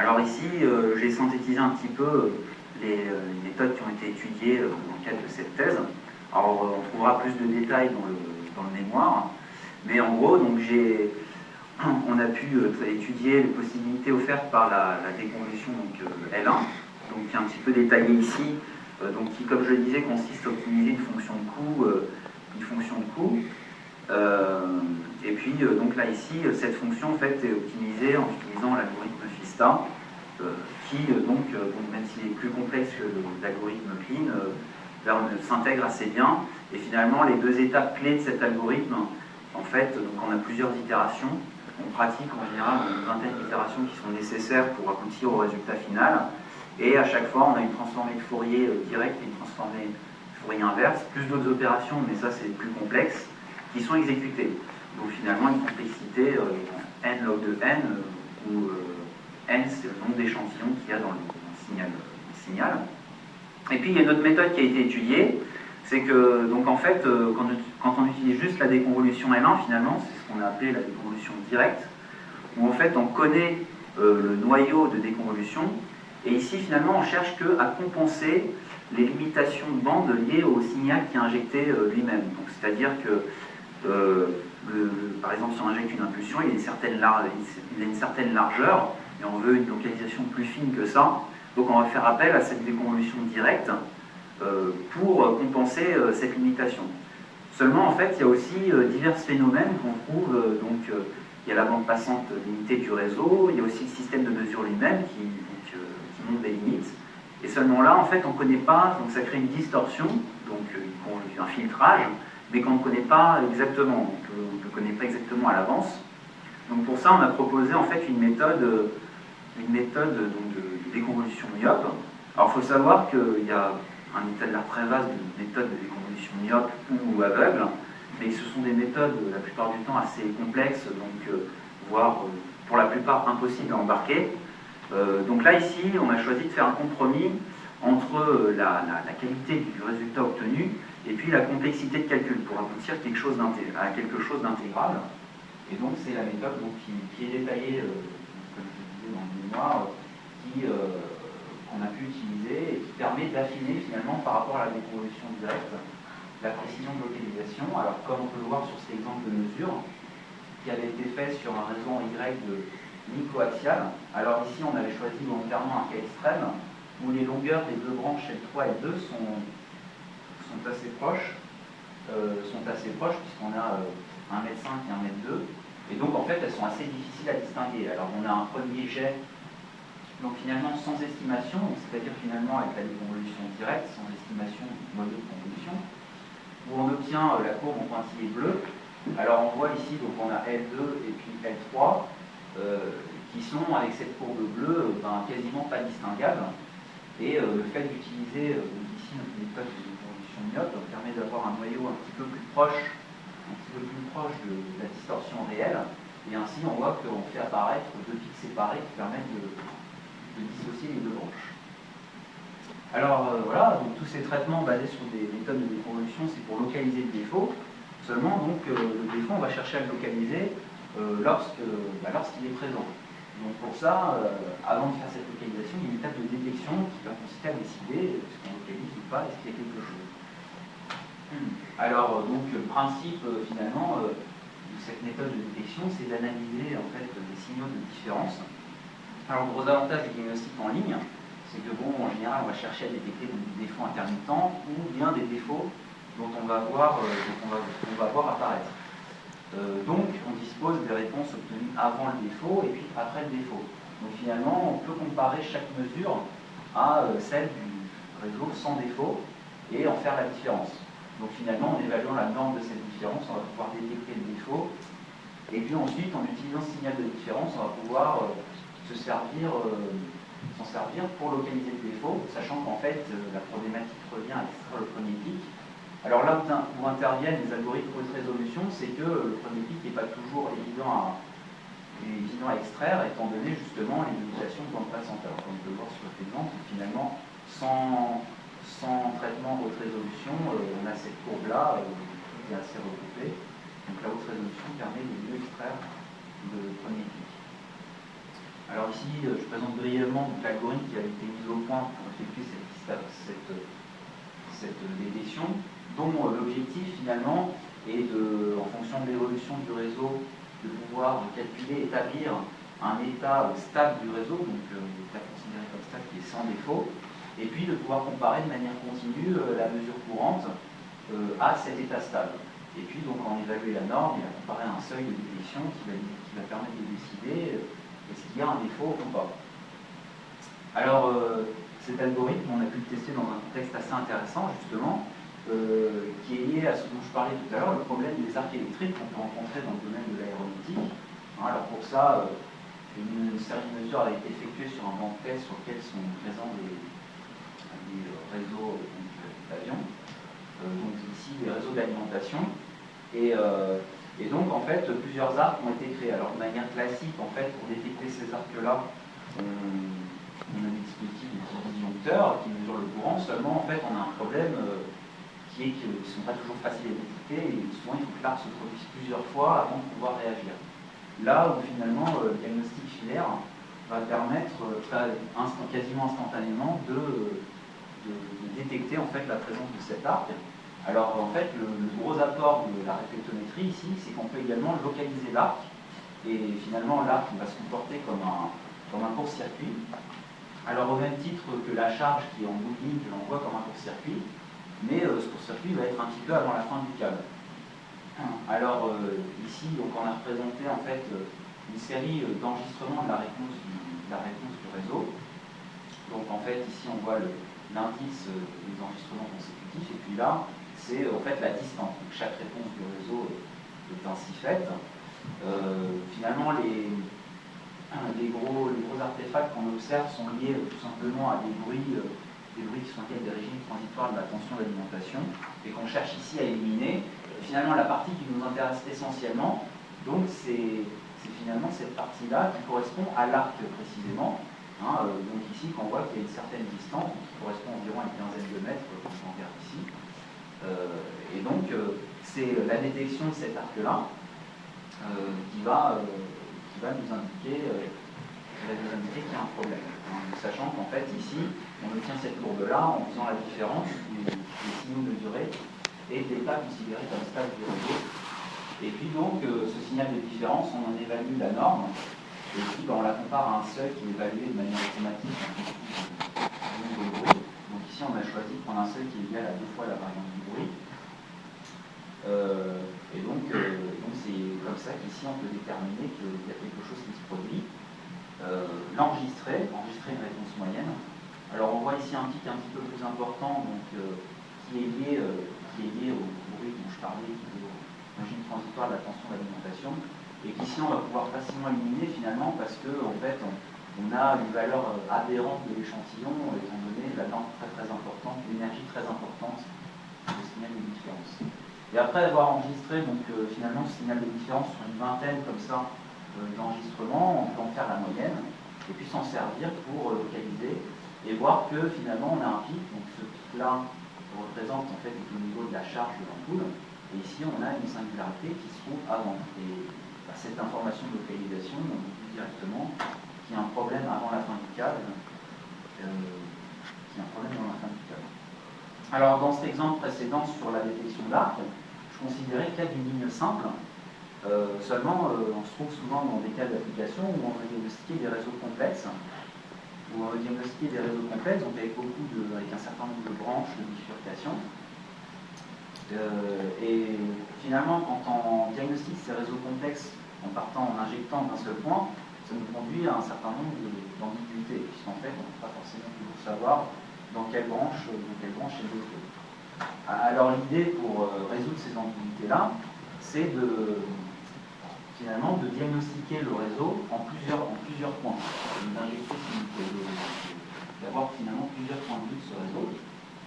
Alors ici, j'ai synthétisé un petit peu les méthodes qui ont été étudiées dans le cadre de cette thèse. Alors on trouvera plus de détails dans le mémoire, mais en gros, donc on a pu étudier les possibilités offertes par la déconvolution L1, donc qui est un petit peu détaillée ici, donc qui, comme je le disais, consiste à optimiser une fonction de coût. Et puis donc là ici, cette fonction en fait est optimisée en utilisant l'algorithme FISTA, qui donc même s'il est plus complexe que l'algorithme Clean, s'intègre assez bien. Et finalement, les deux étapes clés de cet algorithme, en fait, donc on a plusieurs itérations. On pratique en général une vingtaine d'itérations qui sont nécessaires pour aboutir au résultat final. Et à chaque fois, on a une transformée de Fourier directe et une transformée de Fourier inverse, plus d'autres opérations, mais ça c'est plus complexe, qui sont exécutées. Donc finalement, une complexité n log de n, où n c'est le nombre d'échantillons qu'il y a dans le signal. Et puis il y a une autre méthode qui a été étudiée, c'est que, donc en fait, quand on utilise juste la déconvolution L1, finalement, c'est ce qu'on a appelé la déconvolution directe, où en fait on connaît le noyau de déconvolution, et ici finalement on cherche à compenser les limitations de bande liées au signal qui est injecté lui-même. Donc c'est-à-dire que, par exemple, si on injecte une impulsion, il a une certaine largeur, et on veut une localisation plus fine que ça, donc on va faire appel à cette déconvolution directe pour compenser cette limitation. Seulement, en fait, il y a aussi divers phénomènes qu'on trouve. Il y a la bande passante limitée du réseau, il y a aussi le système de mesure lui-même qui montre des limites. Et seulement là, en fait, on ne connaît pas, donc ça crée une distorsion, donc un filtrage, mais qu'on ne connaît pas exactement, on ne le connaît pas exactement à l'avance. Donc pour ça, on a proposé en fait une méthode de déconvolution myope. Alors il faut savoir qu'il y a un état très vaste de méthodes de déconvolution myope ou aveugle, mais ce sont des méthodes la plupart du temps assez complexes, donc voire pour la plupart impossibles à embarquer. Donc là ici, on a choisi de faire un compromis entre la qualité du résultat obtenu et puis la complexité de calcul pour aboutir à quelque chose d'intégral. Et donc c'est la méthode qui est détaillée, comme je le disais dans le mémoire, qu'on a pu utiliser et qui permet d'affiner finalement par rapport à la déconvolution directe la précision de localisation. Alors comme on peut le voir sur cet exemple de mesure qui avait été fait sur un réseau en Y de mi-coaxial. Alors ici on avait choisi volontairement un cas extrême où les longueurs des deux branches L3 et L2 sont assez proches puisqu'on a 1,5 m et 1,2 m. Et donc en fait elles sont assez difficiles à distinguer. Alors on a un premier jet, donc finalement sans estimation, c'est-à-dire finalement avec la déconvolution directe, sans estimation du modèle de convolution, où on obtient la courbe en pointillé bleu. Alors on voit ici, donc on a L2 et puis L3, qui sont avec cette courbe bleue quasiment pas distinguables. Et le fait d'utiliser ici notre méthode de déconvolution myope permet d'avoir un noyau un petit peu plus proche de la distorsion réelle. Et ainsi on voit qu'on fait apparaître deux pics séparés qui permettent de dissocier les deux branches. Alors voilà, donc tous ces traitements basés sur des méthodes de déconvolution, c'est pour localiser le défaut. Seulement, donc, le défaut, on va chercher à le localiser lorsqu'il est présent. Donc pour ça, avant de faire cette localisation, il y a une étape de détection qui va consister à décider est-ce qu'on localise ou pas, est-ce qu'il y a quelque chose. Alors, donc, le principe, finalement, de cette méthode de détection, c'est d'analyser, en fait, des signaux de différence. Alors, le gros avantage du diagnostic en ligne, c'est que, en général, on va chercher à détecter des défauts intermittents ou bien des défauts dont on va voir apparaître. Donc, on dispose des réponses obtenues avant le défaut et puis après le défaut. Donc, finalement, on peut comparer chaque mesure à celle du réseau sans défaut et en faire la différence. Donc, finalement, en évaluant la norme de cette différence, on va pouvoir détecter le défaut. Et puis ensuite, en utilisant ce signal de différence, on va pouvoir s'en servir pour localiser le défaut, sachant qu'en fait, la problématique revient à extraire le premier pic. Alors là où interviennent les algorithmes haute résolution, c'est que le premier pic n'est pas toujours évident à extraire, étant donné justement les limitations de bande passante. Alors comme on peut le voir sur cet exemple, finalement, sans traitement haute résolution, on a cette courbe-là qui est assez regroupée. Donc la haute résolution permet de mieux extraire le premier pic. Alors ici, je présente brièvement l'algorithme qui a été mis au point pour effectuer cette détection, dont l'objectif finalement est de, en fonction de l'évolution du réseau, de pouvoir calculer, établir un état stable du réseau, donc l'état considéré comme stable qui est sans défaut, et puis de pouvoir comparer de manière continue la mesure courante à cet état stable. Et puis donc en évaluer la norme et à comparer un seuil de détection qui va permettre de décider est-ce qu'il y a un défaut ou pas. Alors cet algorithme, on a pu le tester dans un contexte assez intéressant justement, qui est lié à ce dont je parlais tout à l'heure, le problème des arcs électriques qu'on peut rencontrer dans le domaine de l'aéronautique. Alors pour ça, une série de mesures a été effectuée sur un banc de test sur lequel sont présents des réseaux d'avions, donc ici des réseaux d'alimentation, et donc en fait plusieurs arcs ont été créés. Alors de manière classique, en fait, pour détecter ces arcs-là, on a des dispositifs de disjoncteurs qui mesurent le courant, seulement en fait on a un problème qui est qu'ils ne sont pas toujours faciles à détecter et souvent il faut que l'arc se produise plusieurs fois avant de pouvoir réagir. Là où finalement le diagnostic filaire va permettre quasiment instantanément de détecter en fait la présence de cet arc. Alors en fait le gros apport de la réflectométrie ici, c'est qu'on peut également localiser l'arc et finalement l'arc va se comporter comme un court-circuit. Alors au même titre que la charge qui est en bout de ligne, je l'envoie comme un court-circuit, mais ce court-circuit va être un petit peu avant la fin du câble. Alors ici, donc, on a représenté en fait une série d'enregistrements de la réponse du réseau. Donc en fait, ici on voit l'indice des enregistrements consécutifs, et puis là, c'est en fait la distance. Donc chaque réponse du réseau est ainsi faite. Finalement, les gros artefacts qu'on observe sont liés tout simplement à des bruits qui sont liés à des régimes transitoires de la tension d'alimentation et qu'on cherche ici à éliminer. Et finalement, la partie qui nous intéresse essentiellement, donc c'est finalement cette partie-là qui correspond à l'arc précisément. Donc ici, qu'on voit qu'il y a une certaine distance, qui correspond environ à une quinzaine de mètres, comme on regarde ici. Et donc, c'est la détection de cet arc-là qui va nous indiquer qu'il y a un problème. Sachant qu'en fait, ici, on obtient cette courbe-là en faisant la différence des signaux mesurés et de l'état considéré comme stable du réseau. Et puis donc, ce signal de différence, on en évalue la norme, et puis on la compare à un seuil qui est évalué de manière automatique en fonction du bruit. Donc ici, on a choisi de prendre un seuil qui est égal à 2 fois la variance du bruit. Et donc c'est comme ça qu'ici, on peut déterminer qu'il y a quelque chose qui se produit. L'enregistrer une réponse moyenne. Alors on voit ici un pic un petit peu plus important donc, qui est lié au bruit dont je parlais, qui est au régime transitoire de la tension d'alimentation, et qu'ici on va pouvoir facilement éliminer finalement parce qu'en fait on a une valeur aberrante de l'échantillon étant donné la norme très importante, l'énergie très importante du signal de différence. Et après avoir enregistré donc, finalement ce signal de différence sur une vingtaine comme ça d'enregistrements, on peut en faire la moyenne et puis s'en servir pour localiser et voir que finalement on a un pic, donc ce pic-là représente en fait le niveau de la charge de l'ampoule, et ici on a une singularité qui se trouve avant. Et cette information de localisation, on dit directement qu'il y a un problème avant la fin du câble, Alors dans cet exemple précédent sur la détection d'arc, je considérais qu'il y a une ligne simple. Seulement, on se trouve souvent dans des cas d'application où on veut diagnostiquer des réseaux complexes, donc avec un certain nombre de branches de bifurcation. Et finalement, quand on diagnostique ces réseaux complexes en injectant d'un seul point, ça nous conduit à un certain nombre d'ambiguïtés, puisqu'en fait, on ne peut pas forcément toujours savoir dans quelle branche est le défaut. Alors l'idée pour résoudre ces ambiguïtés-là, c'est finalement de diagnostiquer le réseau en plusieurs points, d'avoir finalement plusieurs points de vue de ce réseau.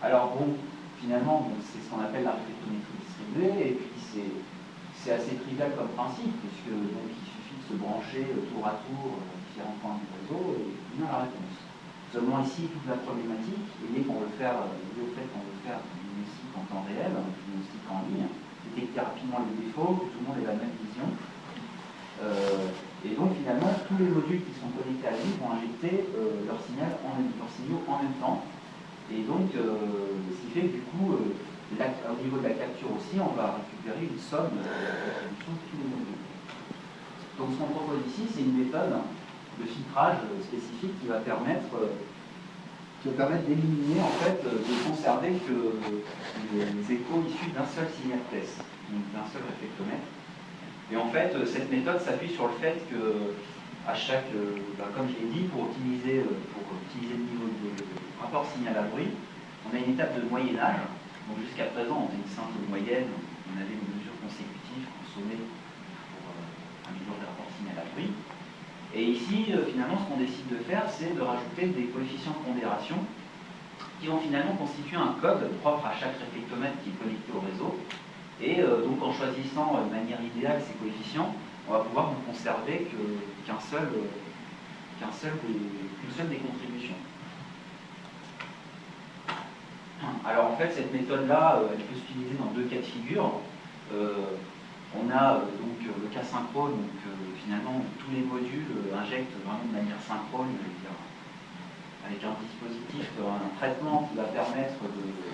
Alors bon, finalement, c'est ce qu'on appelle la réflectométrie distribuée, et puis c'est assez trivial comme principe, puisque donc, il suffit de se brancher tour à tour différents points du réseau et obtenir la réponse. Seulement ici, toute la problématique est liée au fait qu'on veut faire du diagnostic en temps réel, du diagnostic en ligne, détecter rapidement les défauts, que tout le monde ait la même vision. Et donc finalement, tous les modules qui sont connectés à lui vont injecter leurs signaux en même temps. Et donc, ce qui fait que du coup, au niveau de la capture aussi, on va récupérer une somme de l'attribution de tous les modules. Donc ce qu'on propose ici, c'est une méthode de filtrage spécifique qui va permettre d'éliminer, en fait, de conserver que les échos issus d'un seul signal test, donc d'un seul réflectomètre. Et en fait, cette méthode s'appuie sur le fait que, à chaque, comme je l'ai dit, pour optimiser le niveau de rapport signal à bruit, on a une étape de moyennage. Donc jusqu'à présent, on faisait une simple moyenne, on avait une mesure consécutive consommée pour améliorer le rapport signal à bruit. Et ici, finalement, ce qu'on décide de faire, c'est de rajouter des coefficients de pondération qui vont finalement constituer un code propre à chaque réflectomètre qui est connecté au réseau. Et donc en choisissant de manière idéale ces coefficients, on va pouvoir ne conserver qu'une seule des contributions. Alors en fait, cette méthode-là, elle peut s'utiliser dans deux cas de figure. On a donc le cas synchrone, donc finalement tous les modules injectent vraiment de manière synchrone, avec un dispositif, un traitement qui va permettre de